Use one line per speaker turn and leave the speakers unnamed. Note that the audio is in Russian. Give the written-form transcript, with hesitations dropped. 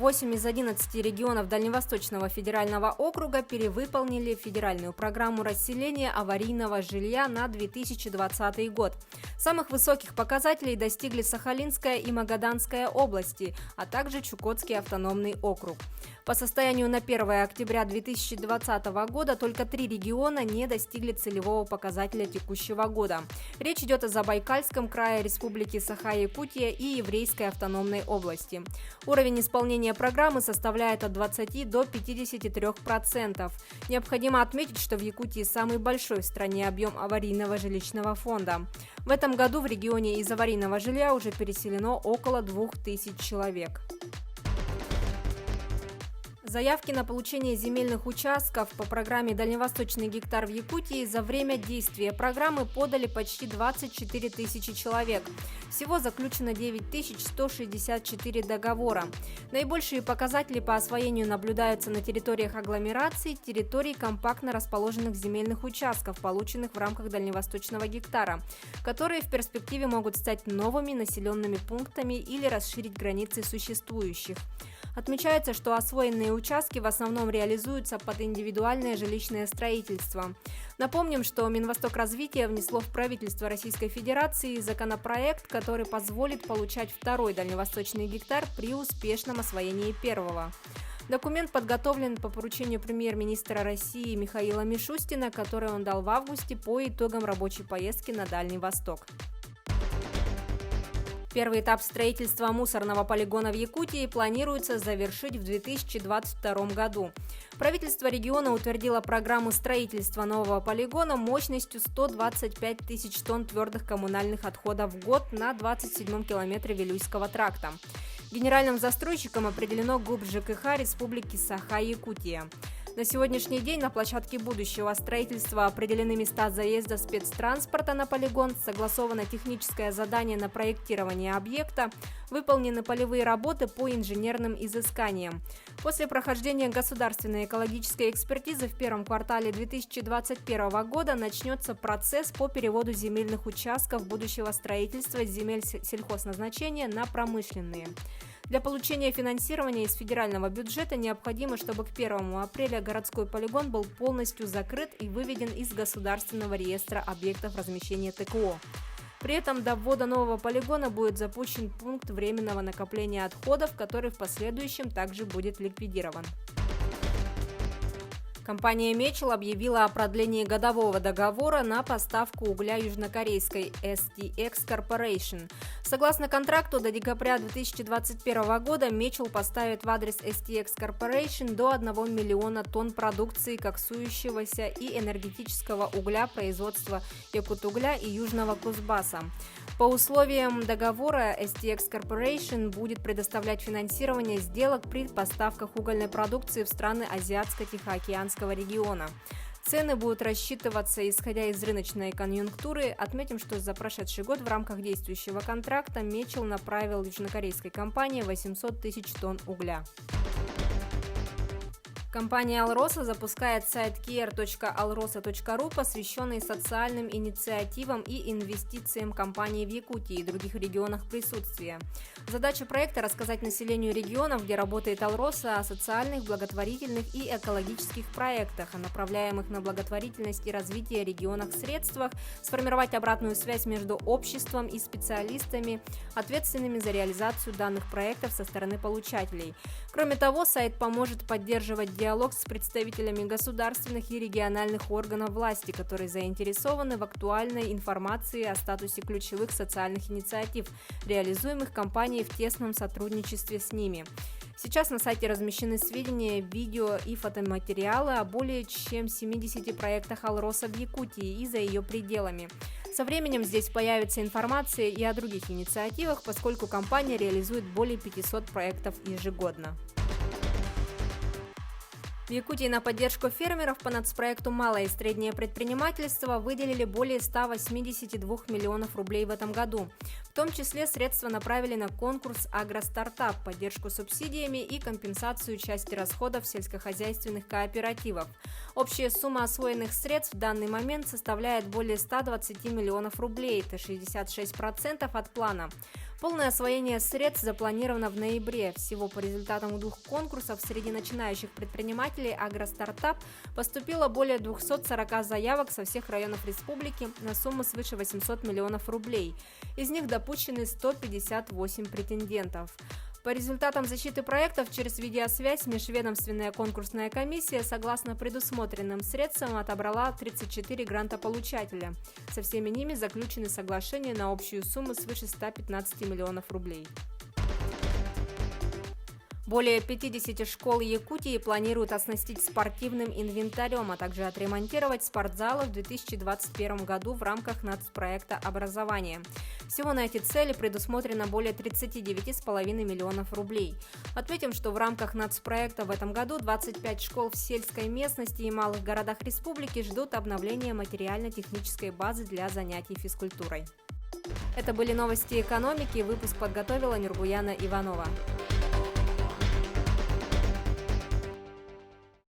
8 из 11 регионов Дальневосточного федерального округа перевыполнили федеральную программу расселения аварийного жилья на 2020 год. Самых высоких показателей достигли Сахалинская и Магаданская области, а также Чукотский автономный округ. По состоянию на 1 октября 2020 года только 3 региона не достигли целевого показателя текущего года. Речь идет о Забайкальском крае, Республике Саха-Якутия и Еврейской автономной области. Уровень исполнения программы составляет от 20 до 53%. Необходимо отметить, что в Якутии самый большой в стране объем аварийного жилищного фонда. В этом году в регионе из аварийного жилья уже переселено около 2000 человек. Заявки на получение земельных участков по программе «Дальневосточный гектар» в Якутии за время действия программы подали почти 24 тысячи человек. Всего заключено 9164 договора. Наибольшие показатели по освоению наблюдаются на территориях агломераций, территорий компактно расположенных земельных участков, полученных в рамках «Дальневосточного гектара», которые в перспективе могут стать новыми населенными пунктами или расширить границы существующих. Отмечается, что освоенные участки в основном реализуются под индивидуальное жилищное строительство. Напомним, что Минвостокразвитие внесло в правительство Российской Федерации законопроект, который позволит получать второй дальневосточный гектар при успешном освоении первого. Документ подготовлен по поручению премьер-министра России Михаила Мишустина, который он дал в августе по итогам рабочей поездки на Дальний Восток. Первый этап строительства мусорного полигона в Якутии планируется завершить в 2022 году. Правительство региона утвердило программу строительства нового полигона мощностью 125 тысяч тонн твердых коммунальных отходов в год на 27-м километре Вилюйского тракта. Генеральным застройщиком определено ГУП ЖКХ Республики Саха-Якутия. На сегодняшний день на площадке будущего строительства определены места заезда спецтранспорта на полигон, согласовано техническое задание на проектирование объекта, выполнены полевые работы по инженерным изысканиям. После прохождения государственной экологической экспертизы в первом квартале 2021 года начнется процесс по переводу земельных участков будущего строительства с земель сельхозназначения на промышленные. Для получения финансирования из федерального бюджета необходимо, чтобы к 1 апреля городской полигон был полностью закрыт и выведен из государственного реестра объектов размещения ТКО. При этом до ввода нового полигона будет запущен пункт временного накопления отходов, который в последующем также будет ликвидирован. Компания «Мечел» объявила о продлении годового договора на поставку угля южнокорейской STX Corporation. Согласно контракту, до декабря 2021 года «Мечел» поставит в адрес STX Corporation до 1 миллиона тонн продукции коксующегося и энергетического угля производства Якутугля и Южного Кузбасса. По условиям договора STX Corporation будет предоставлять финансирование сделок при поставках угольной продукции в страны Азиатско-Тихоокеанского региона. Цены будут рассчитываться исходя из рыночной конъюнктуры. Отметим, что за прошедший год в рамках действующего контракта «Мечел» направил южнокорейской компании 800 тысяч тонн угля. Компания «Алроса» запускает сайт care.alrosa.ru, посвященный социальным инициативам и инвестициям компании в Якутии и других регионах присутствия. Задача проекта – рассказать населению регионов, где работает «Алроса», о социальных, благотворительных и экологических проектах, о направляемых на благотворительность и развитие регионах средствах, сформировать обратную связь между обществом и специалистами, ответственными за реализацию данных проектов со стороны получателей. Кроме того, сайт поможет поддерживать диалог с представителями государственных и региональных органов власти, которые заинтересованы в актуальной информации о статусе ключевых социальных инициатив, реализуемых компанией в тесном сотрудничестве с ними. Сейчас на сайте размещены сведения, видео и фотоматериалы о более чем 70 проектах «Алроса» в Якутии и за ее пределами. Со временем здесь появится информация и о других инициативах, поскольку компания реализует более 500 проектов ежегодно. В Якутии на поддержку фермеров по нацпроекту «Малое и среднее предпринимательство» выделили более 182 миллионов рублей в этом году. В том числе средства направили на конкурс «Агростартап», поддержку субсидиями и компенсацию части расходов сельскохозяйственных кооперативов. Общая сумма освоенных средств в данный момент составляет более 120 миллионов рублей, это 66% от плана. Полное освоение средств запланировано в ноябре. Всего по результатам 2 конкурсов среди начинающих предпринимателей «Агростартап» поступило более 240 заявок со всех районов республики на сумму свыше 800 миллионов рублей. Из них допущены 158 претендентов. По результатам защиты проектов через видеосвязь межведомственная конкурсная комиссия согласно предусмотренным средствам отобрала 34 грантополучателя. Со всеми ними заключены соглашения на общую сумму свыше 115 миллионов рублей. Более 50 школ Якутии планируют оснастить спортивным инвентарем, а также отремонтировать спортзалы в 2021 году в рамках нацпроекта образования. Всего на эти цели предусмотрено более 39,5 миллионов рублей. Отметим, что в рамках нацпроекта в этом году 25 школ в сельской местности и малых городах республики ждут обновления материально-технической базы для занятий физкультурой. Это были новости экономики. Выпуск подготовила Нурбуяна Иванова.